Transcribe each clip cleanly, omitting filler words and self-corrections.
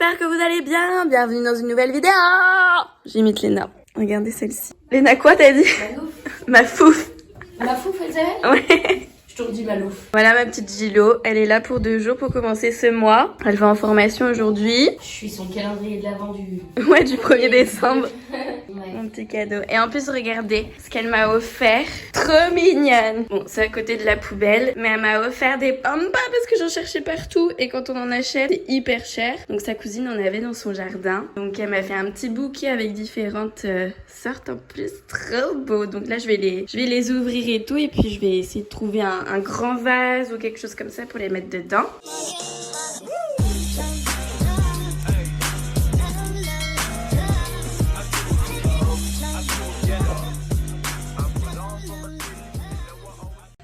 j'espère que vous allez bien. Bienvenue dans une nouvelle vidéo. J'imite Léna. Regardez celle-ci. Léna quoi t'as dit? Ma fouf. Ma fouf elle s'appelle? Ouais. Je te redis ma louf. Voilà ma petite Gilo, elle est là pour 2 jours pour commencer ce mois. Elle va en formation aujourd'hui. Je suis son calendrier de l'avant du... Ouais, du 1er décembre. Ouais. Mon petit cadeau. Et en plus, regardez ce qu'elle m'a offert. Trop mignonne. Bon, c'est à côté de la poubelle. Mais elle m'a offert des pampas parce que j'en cherchais partout. Et quand on en achète, c'est hyper cher. Donc sa cousine en avait dans son jardin. Donc elle m'a fait un petit bouquet avec différentes sortes en plus. Trop beau. Donc là, je vais les ouvrir et tout. Et puis je vais essayer de trouver un grand vase ou quelque chose comme ça pour les mettre dedans.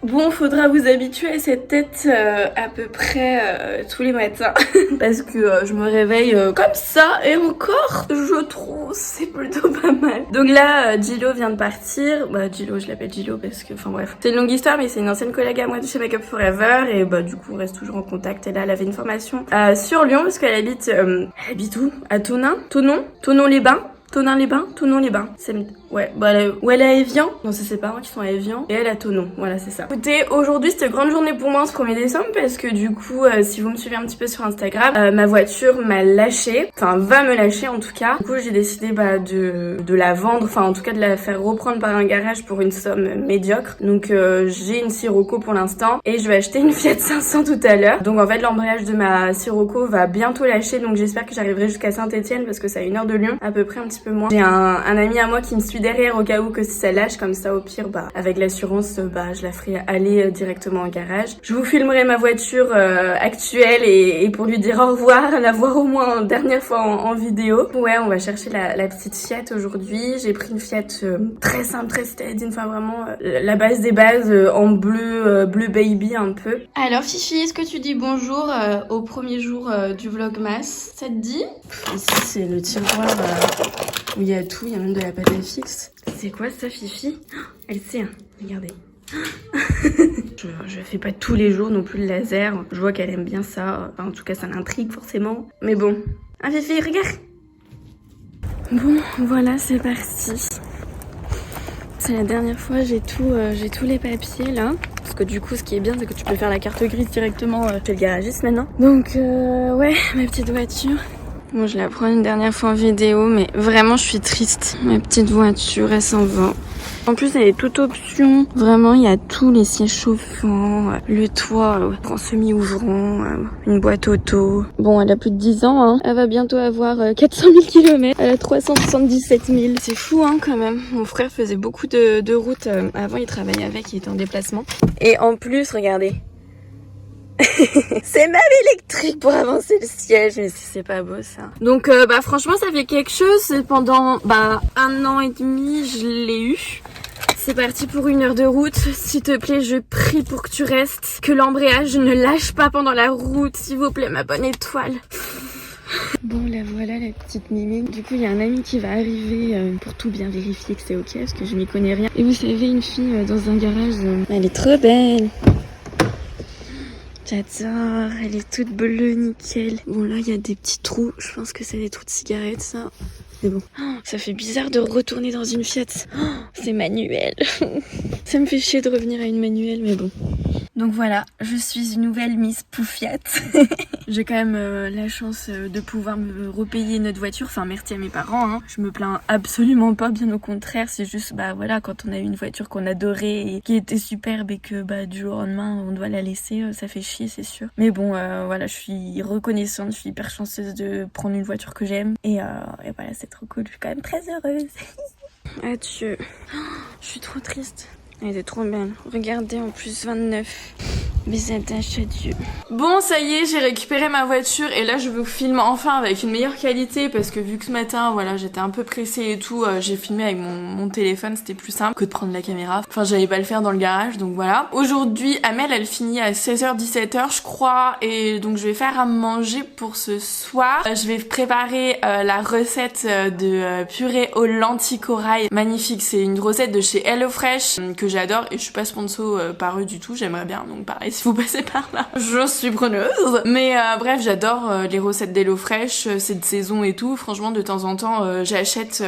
Bon, faudra vous habituer à cette tête à peu près tous les matins parce que je me réveille comme ça et encore, je trouve c'est plutôt pas mal. Donc là, Gilo vient de partir. Bah Gilo, je l'appelle Gilo parce que, enfin bref, c'est une longue histoire mais c'est une ancienne collègue à moi de chez Make Up Forever et bah du coup on reste toujours en contact. Et là, elle avait une formation sur Lyon parce qu'elle habite, elle habite où? À Thonon-les-Bains. Thonon-les-Bains. Ouais, bah elle est à Évian. Non, c'est ses parents qui sont à Évian. Et elle à Thonon. Voilà, c'est ça. Écoutez, aujourd'hui, c'était une grande journée pour moi ce 1er décembre parce que du coup, si vous me suivez un petit peu sur Instagram, ma voiture m'a lâché. Enfin, va me lâcher en tout cas. Du coup, j'ai décidé de la vendre. Enfin, en tout cas, de la faire reprendre par un garage pour une somme médiocre. Donc, j'ai une Sirocco pour l'instant. Et je vais acheter une Fiat 500 tout à l'heure. Donc, en fait, l'embrayage de ma Sirocco va bientôt lâcher. Donc, j'espère que j'arriverai jusqu'à Saint-Etienne parce que c'est à 1 heure de Lyon. À peu près un petit peu moins. J'ai un ami à moi qui me suit derrière au cas où que si ça lâche, comme ça au pire bah avec l'assurance bah je la ferai aller directement au garage. Je vous filmerai ma voiture actuelle et pour lui dire au revoir, la voir au moins une dernière fois en vidéo. Ouais, on va chercher la petite Fiat aujourd'hui. J'ai pris une Fiat très simple, très steady, enfin vraiment la base des bases en bleu baby un peu. Alors Fifi, est-ce que tu dis bonjour au premier jour du vlogmas? Ça te dit? Ici c'est le tiroir où il y a tout, il y a même de la pâte à fixe. C'est quoi ça, Fifi? Elle sait, hein. Regardez. je fais pas tous les jours non plus le laser. Je vois qu'elle aime bien ça. Enfin, en tout cas, ça l'intrigue forcément. Mais bon. Ah, Fifi, regarde. Bon, voilà, c'est parti. C'est la dernière fois, j'ai tous les papiers là. Parce que du coup, ce qui est bien, c'est que tu peux faire la carte grise directement chez le garagiste maintenant. Donc, ouais, ma petite voiture. Bon, je la prends une dernière fois en vidéo, mais vraiment, je suis triste. Ma petite voiture, elle s'en va. En plus, elle est toute option. Vraiment, il y a tous les sièges chauffants, le toit en semi-ouvrant, une boîte auto. Bon, elle a plus de 10 ans, hein. Elle va bientôt avoir 400 000 km. Elle a 377 000. C'est fou, hein, quand même. Mon frère faisait beaucoup de routes. Avant, il travaillait avec, il était en déplacement. Et en plus, regardez. C'est même électrique pour avancer le siège, mais c'est pas beau ça. Donc bah franchement ça fait quelque chose. Pendant 1 an et demi je l'ai eu. C'est parti pour 1 heure de route. S'il te plaît, je prie pour que tu restes. Que l'embrayage ne lâche pas pendant la route, s'il vous plaît, ma bonne étoile. Bon, la voilà la petite Mimi. Du coup, il y a un ami qui va arriver pour tout bien vérifier que c'est ok, parce que je n'y connais rien. Et vous savez, une fille dans un garage, elle est trop belle. J'adore, elle est toute bleue, nickel. Bon là il y a des petits trous, je pense que c'est des trous de cigarettes ça. Mais bon, ça fait bizarre de retourner dans une Fiat. C'est manuel. Ça me fait chier de revenir à une manuelle mais bon. Donc voilà, je suis une nouvelle Miss Poufiat. J'ai quand même la chance de pouvoir me repayer notre voiture. Enfin, merci à mes parents, hein. Je me plains absolument pas, bien au contraire. C'est juste, voilà, quand on a eu une voiture qu'on adorait et qui était superbe et que du jour au lendemain, on doit la laisser, ça fait chier, c'est sûr. Mais bon, voilà, je suis reconnaissante, je suis hyper chanceuse de prendre une voiture que j'aime. Et voilà, c'est trop cool, je suis quand même très heureuse. Adieu. Je suis trop triste. Elle était trop belle. Regardez, en plus 29. Mes attaches, adieu. Bon, ça y est, j'ai récupéré ma voiture et là je vous filme enfin avec une meilleure qualité parce que vu que ce matin, voilà, j'étais un peu pressée et tout, j'ai filmé avec mon téléphone, c'était plus simple que de prendre la caméra. Enfin, j'allais pas le faire dans le garage, donc voilà. Aujourd'hui, Amel, elle finit à 16h-17h, je crois, et donc je vais faire à manger pour ce soir. Je vais préparer la recette de purée aux lentilles corail. Magnifique, c'est une recette de chez HelloFresh que j'adore et je suis pas sponsor par eux du tout, j'aimerais bien, donc pareil, si vous passez par là, je suis preneuse. Mais bref, j'adore les recettes d'HelloFresh, c'est de saison et tout. Franchement, de temps en temps, j'achète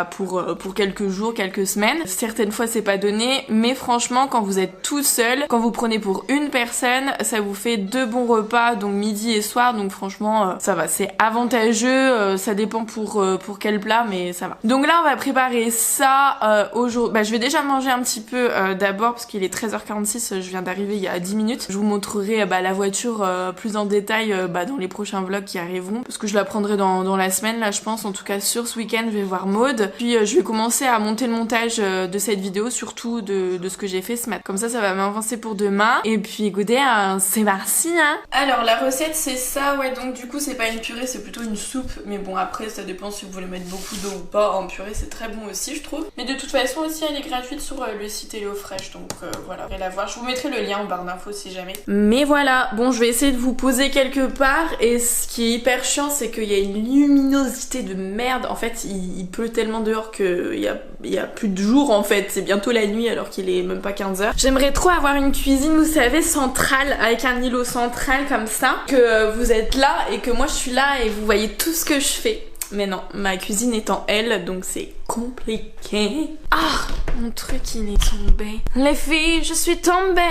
pour quelques jours, quelques semaines. Certaines fois, c'est pas donné, mais franchement, quand vous êtes tout seul, quand vous prenez pour une personne, ça vous fait 2 bons repas, donc midi et soir. Donc franchement, ça va, c'est avantageux. Ça dépend pour quel plat, mais ça va. Donc là, on va préparer ça aujourd'hui. Je vais déjà manger un petit peu d'abord parce qu'il est 13h46. Je viens d'arriver il y a 10 minutes. Je vous montrerai la voiture plus en détail dans les prochains vlogs qui arriveront, parce que je la prendrai dans la semaine là, je pense. En tout cas, sur ce week-end, je vais voir Maud. Puis je vais commencer à monter le montage de cette vidéo, surtout de ce que j'ai fait ce matin. Comme ça va m'avancer pour demain. Et puis écoutez, c'est parti hein. Alors la recette c'est ça, ouais, donc du coup c'est pas une purée, c'est plutôt une soupe. Mais bon, après ça dépend si vous voulez mettre beaucoup d'eau ou pas. En purée c'est très bon aussi, je trouve. Mais de toute façon aussi elle est gratuite sur le site HelloFresh, donc voilà, allez la voir. Je vous mettrai le lien en barre d'infos si jamais. Mais voilà, bon, je vais essayer de vous poser quelque part. Et ce qui est hyper chiant, c'est qu'il y a une luminosité de merde. En fait, il pleut tellement dehors qu'il y a plus de jour en fait. C'est bientôt la nuit alors qu'il est même pas 15h. J'aimerais trop avoir une cuisine, vous savez, centrale, avec un îlot central comme ça. Que vous êtes là et que moi je suis là et vous voyez tout ce que je fais. Mais non, ma cuisine est en L, donc c'est compliqué. Ah, mon truc il est tombé. Les filles, je suis tombée.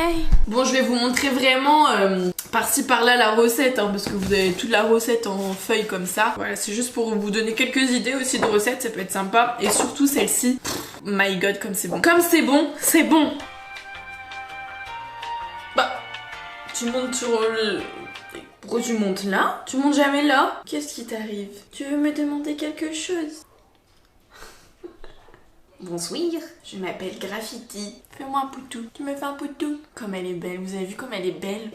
Bon, je vais vous montrer vraiment par-ci par-là la recette, hein, parce que vous avez toute la recette en feuille comme ça. Voilà, c'est juste pour vous donner quelques idées aussi de recettes, ça peut être sympa. Et surtout celle-ci, my god, comme c'est bon. Comme c'est bon, c'est bon. Tu montes sur le... Pourquoi tu montes là? Tu montes jamais là? Qu'est-ce qui t'arrive? Tu veux me demander quelque chose? Bonsoir, je m'appelle Graffiti. Fais-moi un poutou. Tu me fais un poutou? Comme elle est belle, vous avez vu comme elle est belle?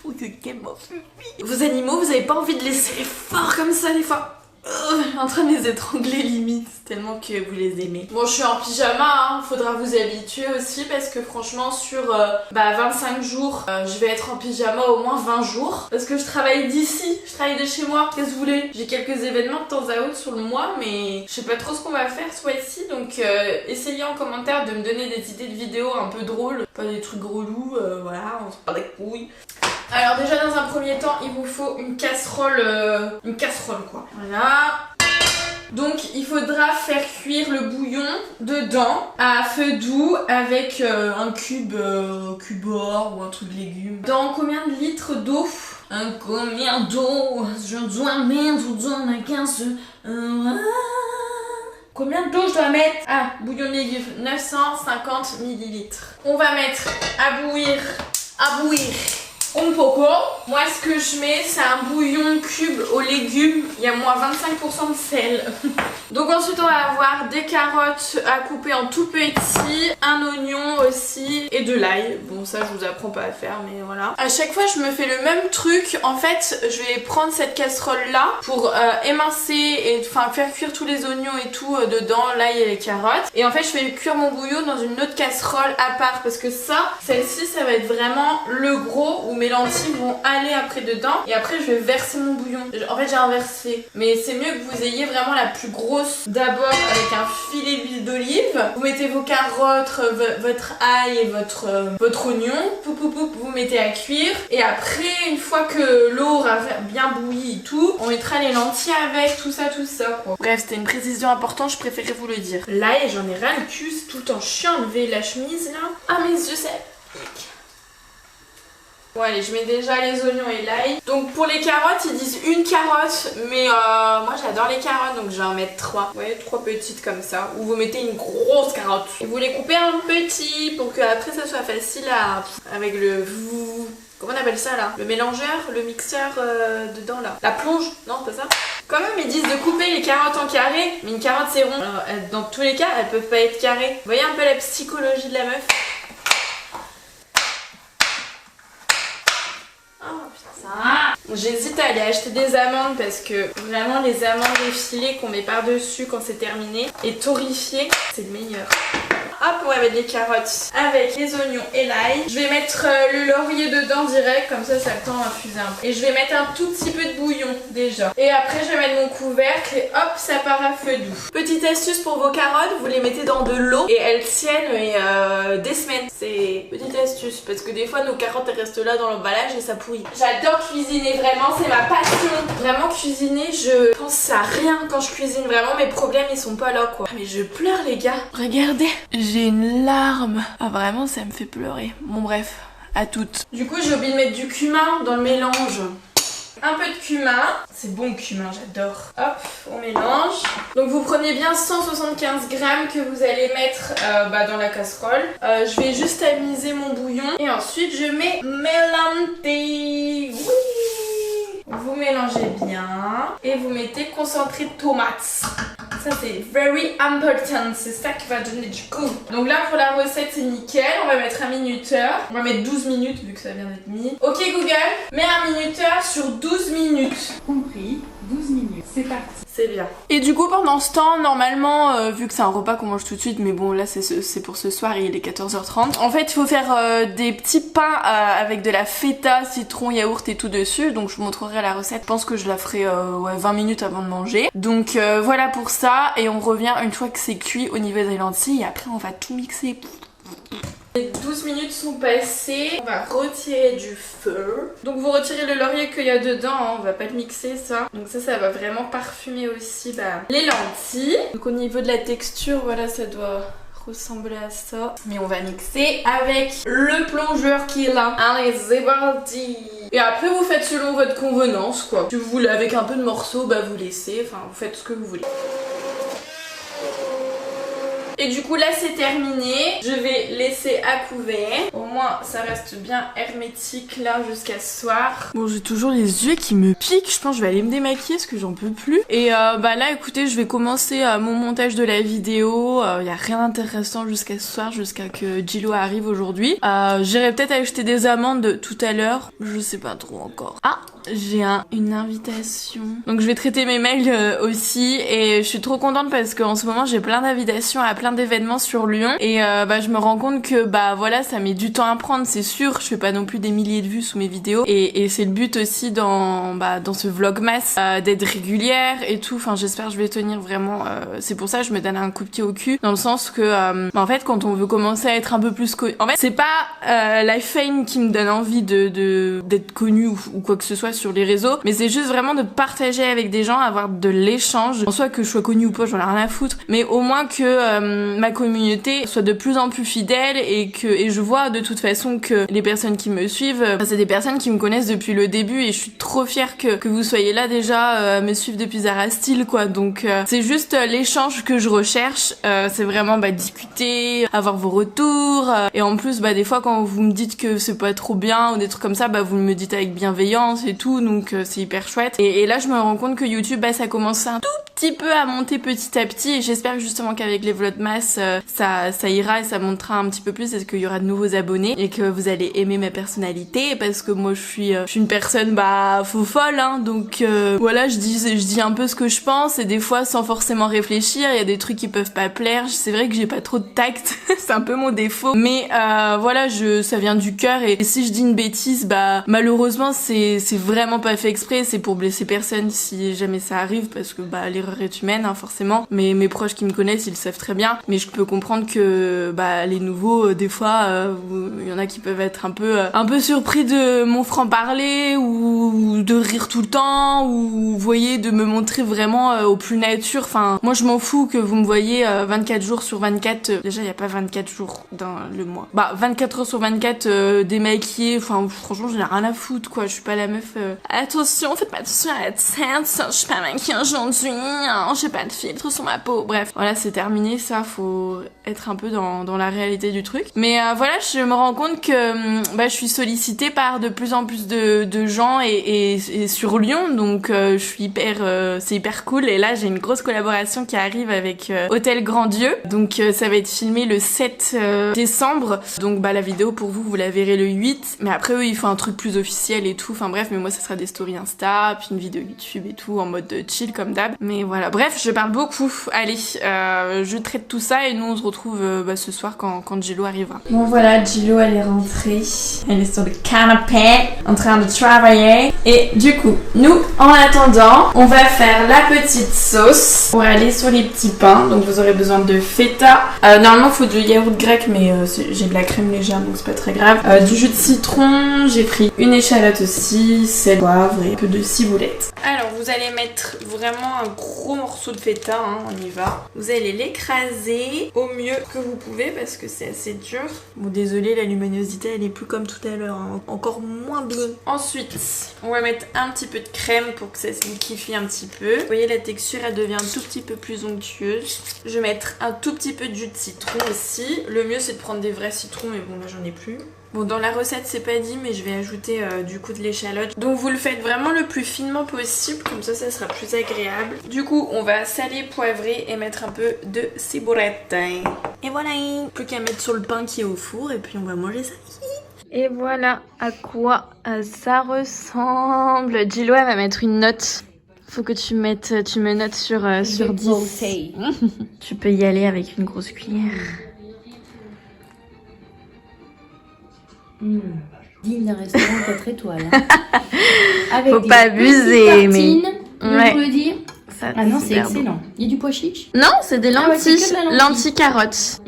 Oh, je t'aime, ma fille. Vos animaux, vous avez pas envie de les serrer fort comme ça des fois? En train de les étrangler limite, tellement que vous les aimez. Bon, je suis en pyjama, hein. Faudra vous habituer aussi parce que franchement sur 25 jours, je vais être en pyjama au moins 20 jours. Parce que je travaille d'ici, je travaille de chez moi, qu'est-ce que vous voulez? J'ai quelques événements de temps à autre sur le mois, mais je sais pas trop ce qu'on va faire ce mois-ci. Donc essayez en commentaire de me donner des idées de vidéos un peu drôles, pas des trucs relous, voilà, on se parle des couilles. Alors déjà dans un premier temps il vous faut une casserole quoi. Voilà. Donc il faudra faire cuire le bouillon dedans à feu doux avec un cube-or ou un truc de légumes. Dans combien de litres d'eau? Combien d'eau je dois mettre dans la casserole? Combien d'eau je dois mettre? Ah, bouillon de légumes, 950 ml. On va mettre à bouillir. Un poco. Moi ce que je mets c'est un bouillon cube aux légumes. Il y a moins 25% de sel. Donc ensuite on va avoir des carottes à couper en tout petit, un oignon aussi et de l'ail. Bon ça je vous apprends pas à faire mais voilà. À chaque fois je me fais le même truc. En fait je vais prendre cette casserole là pour émincer et faire cuire tous les oignons et tout dedans, l'ail et les carottes. Et en fait je vais cuire mon bouillon dans une autre casserole à part parce que celle-ci ça va être vraiment le gros où mes lentilles vont aller après dedans et après je vais verser mon bouillon. En fait j'ai inversé mais c'est mieux que vous ayez vraiment la plus grosse d'abord avec un filet d'huile d'olive. Vous mettez vos carottes, votre ail et votre oignon, vous mettez à cuire et après une fois que l'eau aura bien bouilli et tout, on mettra les lentilles avec tout ça quoi. Bref c'était une précision importante, je préférais vous le dire. L'ail j'en ai ras le cul, c'est tout le temps chiant enlever la chemise là. Ah mes yeux c'est... Bon allez, je mets déjà les oignons et l'ail. Donc pour les carottes, ils disent une carotte, mais moi j'adore les carottes, donc je vais en mettre 3. Ouais, 3 petites comme ça. Ou vous mettez une grosse carotte. Et vous les coupez en petits pour que après ça soit facile avec le... Comment on appelle ça là? Le mélangeur, le mixeur dedans là. La plonge? Non, c'est pas ça? Quand même, ils disent de couper les carottes en carré, mais une carotte c'est rond. Alors, dans tous les cas, elles peuvent pas être carrées. Vous voyez un peu la psychologie de la meuf? J'hésite à aller acheter des amandes parce que vraiment les amandes effilées qu'on met par dessus quand c'est terminé et torréfiées, c'est le meilleur. Hop, on va mettre les carottes avec les oignons et l'ail. Je vais mettre le laurier dedans direct, comme ça le temps infuser un peu. Et je vais mettre un tout petit peu de bouillon déjà. Et après je vais mettre mon couvercle et hop, ça part à feu doux. Petite astuce pour vos carottes, vous les mettez dans de l'eau et elles tiennent des semaines. C'est petite astuce parce que des fois nos carottes elles restent là dans l'emballage et ça pourrit. J'adore cuisiner, vraiment c'est ma passion. Vraiment cuisiner, je pense à rien quand je cuisine. Vraiment mes problèmes ils sont pas là quoi. Ah, mais je pleure les gars. Regardez, j'ai une larme. Ah vraiment ça me fait pleurer. Bon bref, à toutes. Du coup j'ai oublié de mettre du cumin dans le mélange. Un peu de cumin, c'est bon le cumin, j'adore. Hop, on mélange. Donc vous prenez bien 175 grammes que vous allez mettre dans la casserole. Je vais juste tamiser mon bouillon et ensuite je mets Melante. Oui. Vous mélangez bien et vous mettez concentré de tomates. Ça c'est very important, c'est ça qui va donner du goût. Donc là pour la recette c'est nickel, on va mettre un minuteur. On va mettre 12 minutes vu que ça vient d'être mis. Ok Google, mets un minuteur sur 12 minutes. Compris, 12 minutes, c'est parti. C'est bien. Et du coup pendant ce temps, normalement, vu que c'est un repas qu'on mange tout de suite, mais bon là c'est pour ce soir et il est 14h30. En fait il faut faire des petits pains avec de la feta, citron, yaourt et tout dessus. Donc je vous montrerai la recette, je pense que je la ferai 20 minutes avant de manger. Donc voilà pour ça et on revient une fois que c'est cuit au niveau des lentilles et après on va tout mixer. Les 12 minutes sont passées, on va retirer du feu. Donc vous retirez le laurier qu'il y a dedans, hein. On va pas le mixer ça. Donc ça va vraiment parfumer aussi les lentilles. Donc au niveau de la texture, voilà ça doit ressembler à ça. Mais on va mixer avec le plongeur qui est là. Allez c'est parti. Et après vous faites selon votre convenance quoi. Si vous voulez avec un peu de morceaux, vous laissez, enfin vous faites ce que vous voulez. Et du coup là c'est terminé, je vais laisser à couvert. Au moins ça reste bien hermétique là jusqu'à ce soir. Bon j'ai toujours les yeux qui me piquent, je pense que je vais aller me démaquiller parce que j'en peux plus. Et là écoutez je vais commencer mon montage de la vidéo, y a rien d'intéressant jusqu'à ce soir, jusqu'à que Gilo arrive aujourd'hui. J'irai peut-être acheter des amandes tout à l'heure, je sais pas trop encore. Ah j'ai une invitation. Donc je vais traiter mes mails aussi et je suis trop contente parce qu'en ce moment j'ai plein d'invitations à plein d'événements sur Lyon et je me rends compte que voilà ça met du temps à prendre c'est sûr, je fais pas non plus des milliers de vues sous mes vidéos et c'est le but aussi dans ce vlogmas d'être régulière et tout, enfin j'espère que je vais tenir vraiment, c'est pour ça que je me donne un coup de pied au cul dans le sens que en fait quand on veut commencer à être un peu plus en fait c'est pas la fame qui me donne envie d'être connue ou quoi que ce soit sur les réseaux, mais c'est juste vraiment de partager avec des gens, avoir de l'échange, en soit que je sois connue ou pas j'en ai rien à foutre, mais au moins que ma communauté soit de plus en plus fidèle et je vois de toute façon que les personnes qui me suivent, c'est des personnes qui me connaissent depuis le début et je suis trop fière que vous soyez là déjà me suivre depuis Zara Style quoi, donc c'est juste l'échange que je recherche, c'est vraiment discuter, avoir vos retours et en plus des fois quand vous me dites que c'est pas trop bien ou des trucs comme ça, vous me dites avec bienveillance et tout, donc c'est hyper chouette et là je me rends compte que YouTube ça commence un tout petit peu à monter petit à petit et j'espère justement qu'avec les vlogmas ça ira et ça montera un petit peu plus et qu'il y aura de nouveaux abonnés et que vous allez aimer ma personnalité parce que moi je suis une personne faux folle hein, donc voilà je dis un peu ce que je pense et des fois sans forcément réfléchir, il y a des trucs qui peuvent pas plaire, c'est vrai que j'ai pas trop de tact c'est un peu mon défaut mais voilà ça vient du cœur et si je dis une bêtise malheureusement c'est vraiment pas fait exprès, c'est pour blesser personne si jamais ça arrive parce que l'erreur est humaine hein, forcément, mais mes proches qui me connaissent ils le savent très bien, mais je peux comprendre que les nouveaux des fois il y en a qui peuvent être un peu surpris de mon franc-parler ou de rire tout le temps ou vous voyez de me montrer vraiment au plus nature, enfin moi je m'en fous que vous me voyez 24 jours sur 24, déjà il y a pas 24 jours dans le mois, 24 heures sur 24 démaquillée, enfin franchement j'en ai rien à foutre quoi, je suis pas la meuf attention faites pas attention à la tête, je suis pas maquillée aujourd'hui, j'ai pas de filtre sur ma peau, bref voilà c'est terminé ça, faut être un peu dans la réalité du truc, mais voilà je me rends compte que je suis sollicitée par de plus en plus de gens et sur Lyon, donc je suis c'est hyper cool et là j'ai une grosse collaboration qui arrive avec Hôtel Grand Dieu, donc ça va être filmé le 7 décembre, donc la vidéo pour vous la verrez le 8, mais après eux ils font un truc plus officiel et tout, enfin bref, mais moi ça sera des stories Insta, puis une vidéo YouTube et tout en mode chill comme d'hab. Mais voilà, bref, je parle beaucoup. Allez, je traite tout ça et nous on se retrouve ce soir quand Gillo arrivera. Bon voilà, Gillo elle est rentrée. Elle est sur le canapé en train de travailler. Et du coup, nous en attendant, on va faire la petite sauce pour aller sur les petits pains. Donc vous aurez besoin de feta. Normalement il faut du yaourt grec, mais j'ai de la crème légère donc c'est pas très grave. Du jus de citron, j'ai pris une échalote aussi, sel, poivre et un peu de ciboulette. Alors vous allez mettre vraiment un gros morceau de feta, hein, on y va. Vous allez l'écraser au mieux que vous pouvez parce que c'est assez dur. Bon désolé, la luminosité elle est plus comme tout à l'heure, hein, encore moins bien. Ensuite, on va mettre un petit peu de crème pour que ça se liquifie un petit peu. Vous voyez la texture elle devient un tout petit peu plus onctueuse. Je vais mettre un tout petit peu de jus de citron aussi. Le mieux c'est de prendre des vrais citrons mais bon là j'en ai plus. Bon dans la recette c'est pas dit mais je vais ajouter du coup de l'échalote. Donc vous le faites vraiment le plus finement possible, comme ça sera plus agréable. Du coup on va saler, poivrer et mettre un peu de ciboulette. Et voilà, plus qu'à mettre sur le pain qui est au four et puis on va manger ça. Et voilà à quoi ça ressemble. Gillo elle va mettre une note. Faut que tu me notes sur 10. Tu peux y aller avec une grosse cuillère. Digne d'un restaurant 4 étoiles. Hein. Avec faut pas abuser, mais. Ouais. Le dire. Ça, ah non, c'est bon. excellent. Il y a du pois chiche? Non, c'est des lentilles. Ouais, lentilles carottes.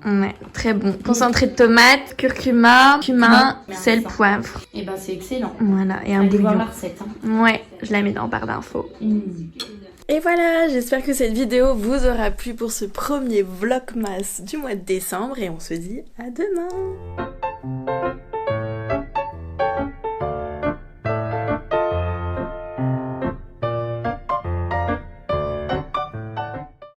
Ouais, très bon. Concentré de tomates, curcuma, cumin, sel, poivre. Et ben c'est excellent. Voilà, et un allez bouillon. Voir la recette. Hein. Ouais, je la mets dans barre d'infos. Et voilà, j'espère que cette vidéo vous aura plu pour ce premier vlogmas du mois de décembre et on se dit à demain.